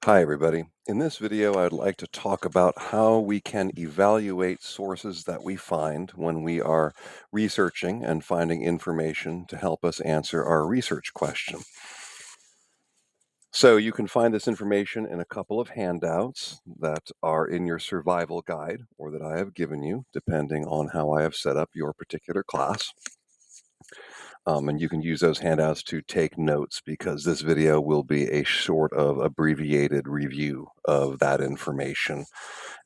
Hi, everybody. In this video, I'd like to talk about how we can evaluate sources that we find when we are researching and finding information to help us answer our research question. So you can find this information in a couple of handouts that are in your survival guide or that I have given you, depending on how I have set up your particular class. And you can use those handouts to take notes because this video will be a sort of abbreviated review of that information.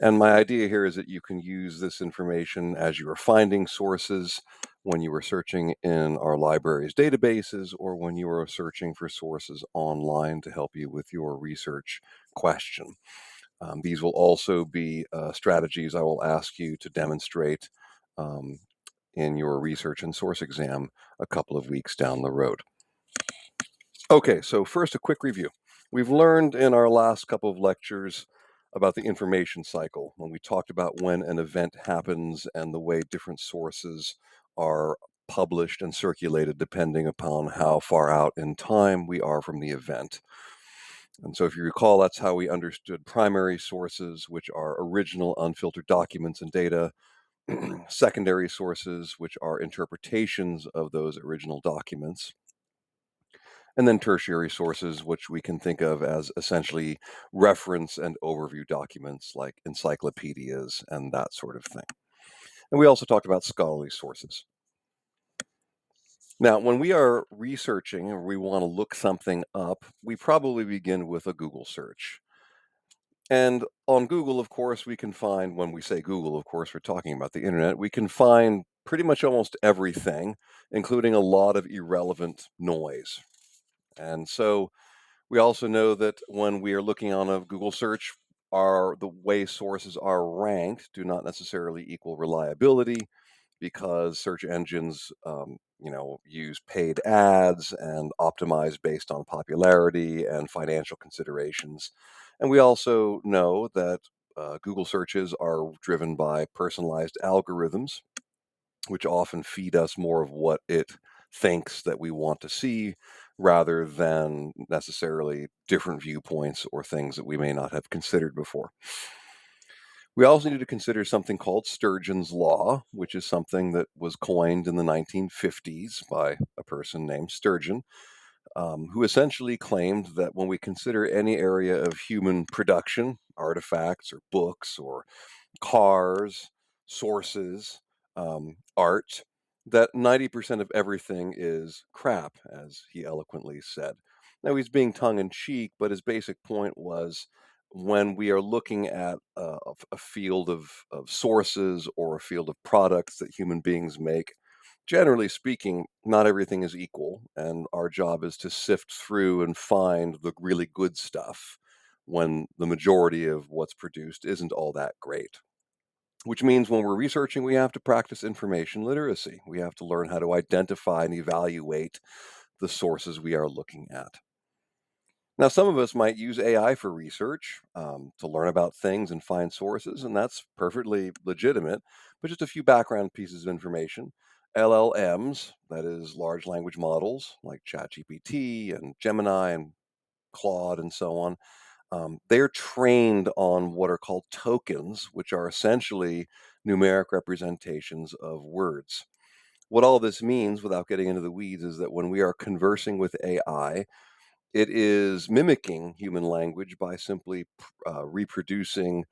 And my idea here is that you can use this information as you are finding sources when you are searching in our library's databases or when you are searching for sources online to help you with your research question. These will also be strategies I will ask you to demonstrate um, in your research and source exam a couple of weeks down the road. Okay, so first a quick review. We've learned in our last couple of lectures about the information cycle when we talked about when an event happens and the way different sources are published and circulated depending upon how far out in time we are from the event. And so if you recall, that's how we understood primary sources, which are original unfiltered documents and data, secondary sources, which are interpretations of those original documents, and then tertiary sources, which we can think of as essentially reference and overview documents like encyclopedias and that sort of thing. And we also talked about scholarly sources. Now, when we are researching or we want to look something up, we probably begin with a Google search. And on Google, of course, we can find, when we say Google, of course, we're talking about the internet, we can find pretty much almost everything, including a lot of irrelevant noise. And so we also know that when we are looking on a Google search, the way sources are ranked do not necessarily equal reliability because search engines, use paid ads and optimize based on popularity and financial considerations. And we also know that Google searches are driven by personalized algorithms, which often feed us more of what it thinks that we want to see rather than necessarily different viewpoints or things that we may not have considered before. We also need to consider something called Sturgeon's Law, which is something that was coined in the 1950s by a person named Sturgeon, who essentially claimed that when we consider any area of human production, artifacts or books or cars, sources, art, that 90% of everything is crap, as he eloquently said. Now, he's being tongue in cheek, but his basic point was when we are looking at a field of sources or a field of products that human beings make, generally speaking, not everything is equal. And our job is to sift through and find the really good stuff when the majority of what's produced isn't all that great. Which means when we're researching, we have to practice information literacy. We have to learn how to identify and evaluate the sources we are looking at. Now, some of us might use AI for research to learn about things and find sources, and that's perfectly legitimate. But just a few background pieces of information. LLMs, that is large language models like ChatGPT and Gemini and Claude and so on, they're trained on what are called tokens, which are essentially numeric representations of words. What all this means, without getting into the weeds, is that when we are conversing with AI, it is mimicking human language by simply reproducing,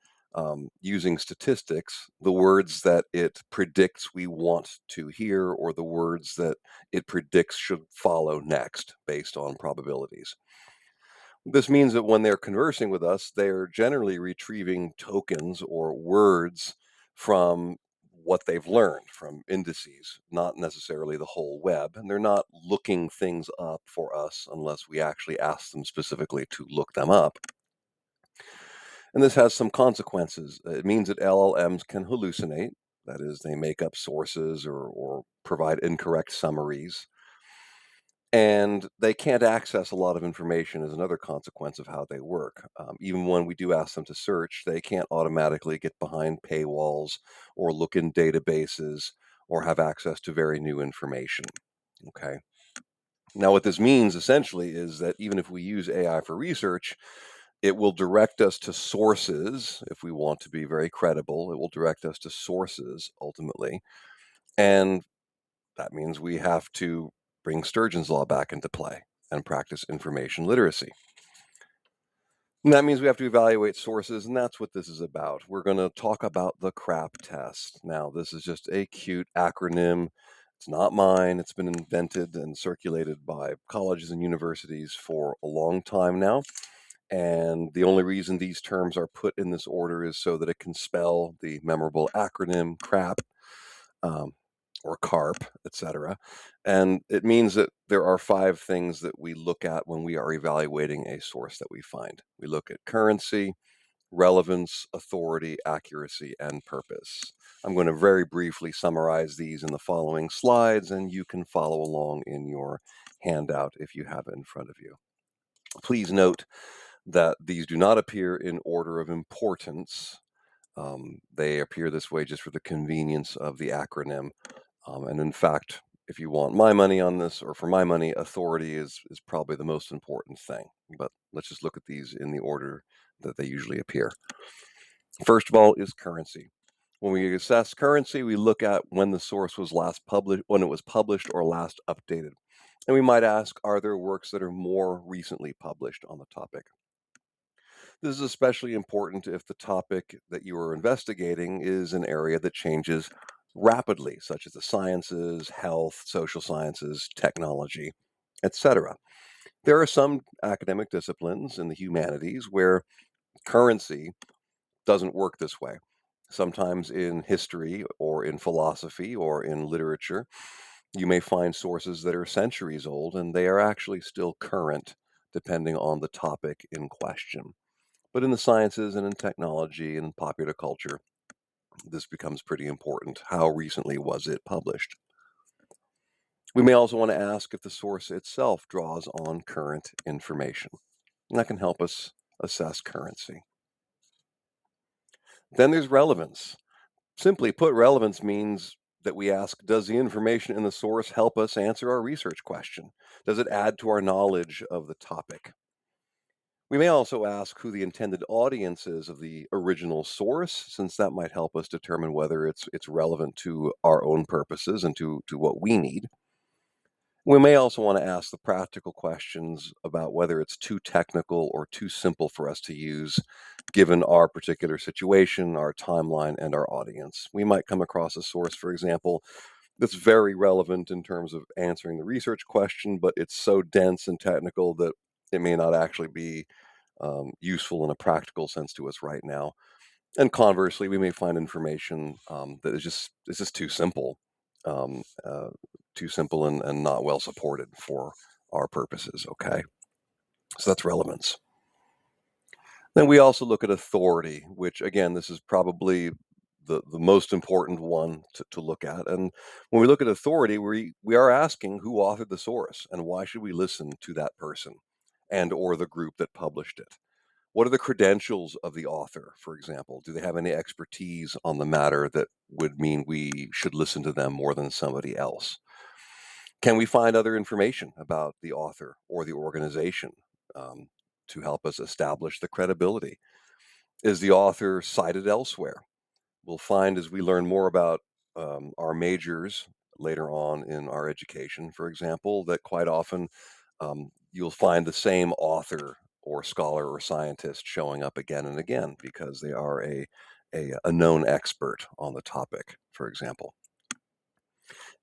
using statistics, the words that it predicts we want to hear or the words that it predicts should follow next based on probabilities. This means that when they're conversing with us, they're generally retrieving tokens or words from what they've learned from indices, not necessarily the whole web. And they're not looking things up for us unless we actually ask them specifically to look them up. And this has some consequences. It means that LLMs can hallucinate, that is, they make up sources or provide incorrect summaries. And they can't access a lot of information as another consequence of how they work. Even when we do ask them to search, they can't automatically get behind paywalls or look in databases or have access to very new information. Okay. Now, what this means essentially is that even if we use AI for research, It will direct us to sources if we want to be very credible. It will direct us to sources ultimately. And that means we have to bring Sturgeon's law back into play and practice information literacy. And that means we have to evaluate sources, and that's what this is about. We're going to talk about the CRAAP test. Now, this is just a cute acronym. It's not mine. It's been invented and circulated by colleges and universities for a long time now. And the only reason these terms are put in this order is so that it can spell the memorable acronym CRAAP, um, or CARP, etc. And it means that there are 5 things that we look at when we are evaluating a source that we find. We look at currency, relevance, authority, accuracy, and purpose. I'm going to very briefly summarize these in the following slides, and you can follow along in your handout if you have it in front of you. Please note that these do not appear in order of importance. They appear this way just for the convenience of the acronym. And in fact, if you want my money on this, or for my money, authority is probably the most important thing. But let's just look at these in the order that they usually appear. First of all is currency. When we assess currency, we look at when the source was last published, when it was published or last updated. And we might ask, are there works that are more recently published on the topic? This is especially important if the topic that you are investigating is an area that changes rapidly, such as the sciences, health, social sciences, technology, etc. There are some academic disciplines in the humanities where currency doesn't work this way. Sometimes in history or in philosophy or in literature, you may find sources that are centuries old and they are actually still current depending on the topic in question. But in the sciences and in technology and in popular culture, this becomes pretty important. How recently was it published? We may also want to ask if the source itself draws on current information. And that can help us assess currency. Then there's relevance. Simply put, relevance means that we ask, does the information in the source help us answer our research question? Does it add to our knowledge of the topic? We may also ask who the intended audience is of the original source, since that might help us determine whether it's relevant to our own purposes and to what we need. We may also want to ask the practical questions about whether it's too technical or too simple for us to use, given our particular situation, our timeline, and our audience. We might come across a source, for example, that's very relevant in terms of answering the research question, but it's so dense and technical that it may not actually be useful in a practical sense to us right now. And conversely, we may find information that is just um, uh, too simple and not well supported for our purposes. Okay, so that's relevance. Then we also look at authority, which again, this is probably the most important one to look at. And when we look at authority, we are asking who authored the source and why should we listen to that person and or the group that published it. What are the credentials of the author, for example? Do they have any expertise on the matter that would mean we should listen to them more than somebody else? Can we find other information about the author or the organization um, to help us establish the credibility? Is the author cited elsewhere? We'll find as we learn more about our majors later on in our education, for example, that quite often you'll find the same author or scholar or scientist showing up again and again because they are a known expert on the topic, for example.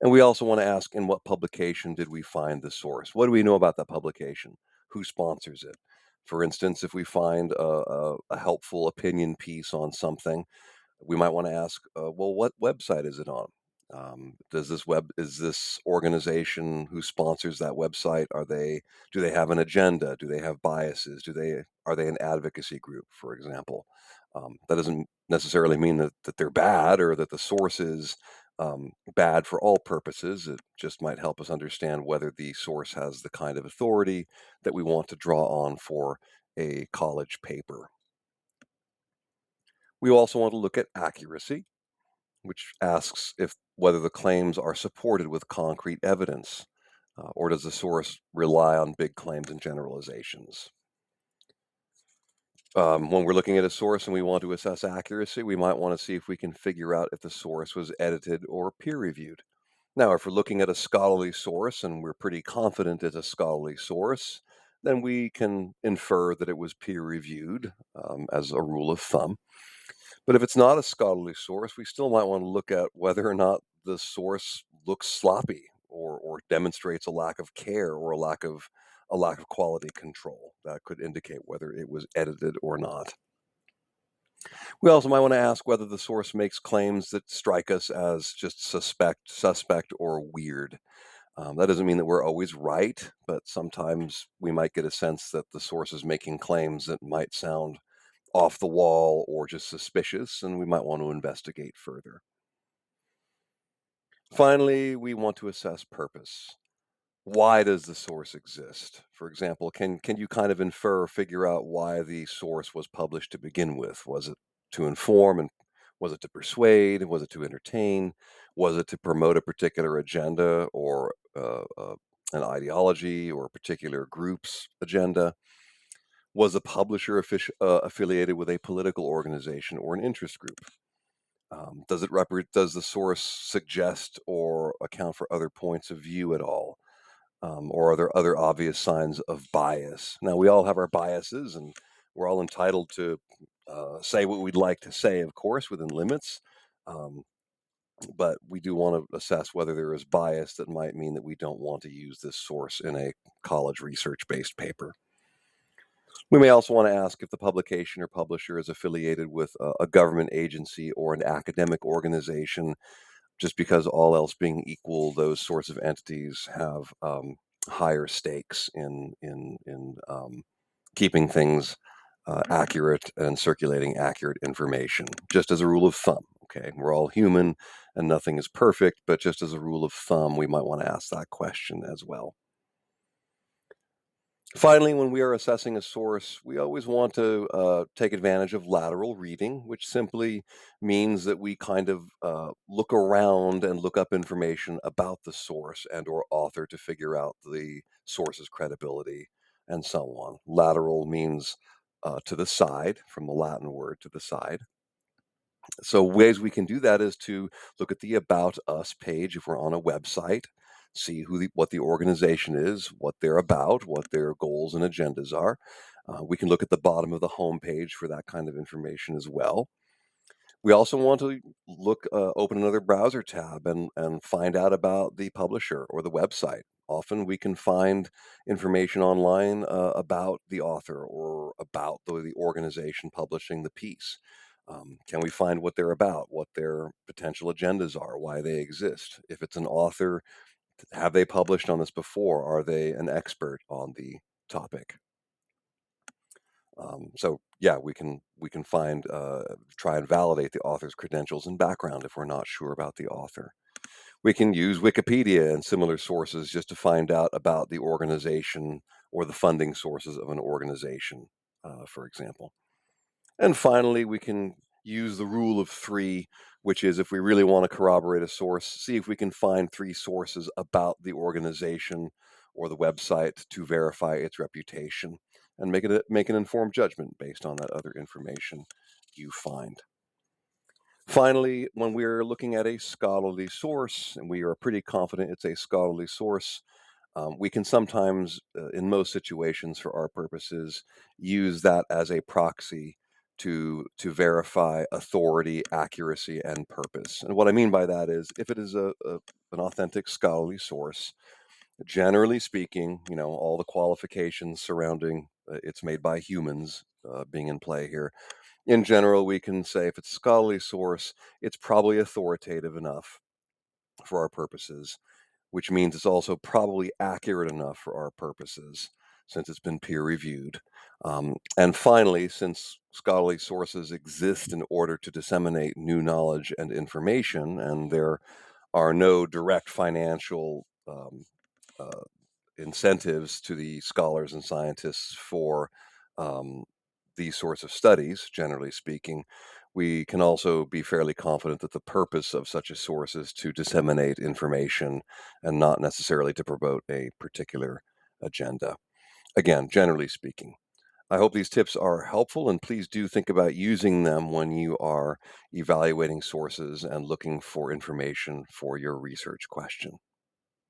And we also want to ask, in what publication did we find the source? What do we know about that publication? Who sponsors it? For instance, if we find a helpful opinion piece on something, we might want to ask, well, what website is it on? Is this organization who sponsors that website? Do they have an agenda? Do they have biases? Are they an advocacy group, for example? That doesn't necessarily mean that they're bad or that the source is bad for all purposes. It just might help us understand whether the source has the kind of authority that we want to draw on for a college paper. We also want to look at accuracy, which asks if whether the claims are supported with concrete evidence, or does the source rely on big claims and generalizations? When we're looking at a source and we want to assess accuracy, we might want to see if we can figure out if the source was edited or peer reviewed. Now, if we're looking at a scholarly source and we're pretty confident it's a scholarly source, then we can infer that it was peer reviewed as a rule of thumb. But if it's not a scholarly source, we still might want to look at whether or not the source looks sloppy or demonstrates a lack of care or a lack of quality control. That could indicate whether it was edited or not. We also might want to ask whether the source makes claims that strike us as just suspect, or weird. That doesn't mean that we're always right, but sometimes we might get a sense that the source is making claims that might sound off the wall or just suspicious, and we might want to investigate further. Finally, we want to assess purpose. Why does the source exist? For example, can you kind of infer or figure out why the source was published to begin with? Was it to inform, and was it to persuade? Was it to entertain? Was it to promote a particular agenda or an ideology or a particular group's agenda? Was the publisher affiliated with a political organization or an interest group? Does the source suggest or account for other points of view at all? Or are there other obvious signs of bias? Now, we all have our biases, and we're all entitled to say what we'd like to say, of course, within limits. Um, but we do want to assess whether there is bias that might mean that we don't want to use this source in a college research based paper. We may also want to ask if the publication or publisher is affiliated with a government agency or an academic organization, just because all else being equal, those sorts of entities have higher stakes in keeping things accurate and circulating accurate information. Just as a rule of thumb, okay, we're all human and nothing is perfect, but just as a rule of thumb, we might want to ask that question as well. Finally, when we are assessing a source, we always want to take advantage of lateral reading, which simply means that we kind of look around and look up information about the source and or author to figure out the source's credibility and so on. Lateral means to the side, from the Latin word to the side. So ways we can do that is to look at the About Us page if we're on a website, see what the organization is, what they're about, what their goals and agendas are. We can look at the bottom of the homepage for that kind of information as well. We also want to open another browser tab and find out about the publisher or the website. Often we can find information online about the author or about the organization publishing the piece. Can we find what they're about, what their potential agendas are, why they exist? If it's an author, have they published on this before? Are they an expert on the topic? So yeah, we can try and validate the author's credentials and background if we're not sure about the author. We can use Wikipedia and similar sources just to find out about the organization or the funding sources of an organization, for example. And finally, we can use the rule of three, which is if we really want to corroborate a source, see if we can find three sources about the organization or the website to verify its reputation and make an informed judgment based on that other information you find. Finally, when we're looking at a scholarly source and we are pretty confident it's a scholarly source, we can sometimes, in most situations for our purposes, use that as a proxy to verify authority, accuracy, and purpose. And what I mean by that is, if it is an authentic scholarly source, generally speaking, all the qualifications surrounding it's made by humans being in play here. In general, we can say if it's a scholarly source, it's probably authoritative enough for our purposes, which means it's also probably accurate enough for our purposes since it's been peer reviewed. And finally, since scholarly sources exist in order to disseminate new knowledge and information, and there are no direct financial uh, incentives to the scholars and scientists for um, these sorts of studies, generally speaking, we can also be fairly confident that the purpose of such a source is to disseminate information and not necessarily to promote a particular agenda. Again, generally speaking. I hope these tips are helpful, and please do think about using them when you are evaluating sources and looking for information for your research question.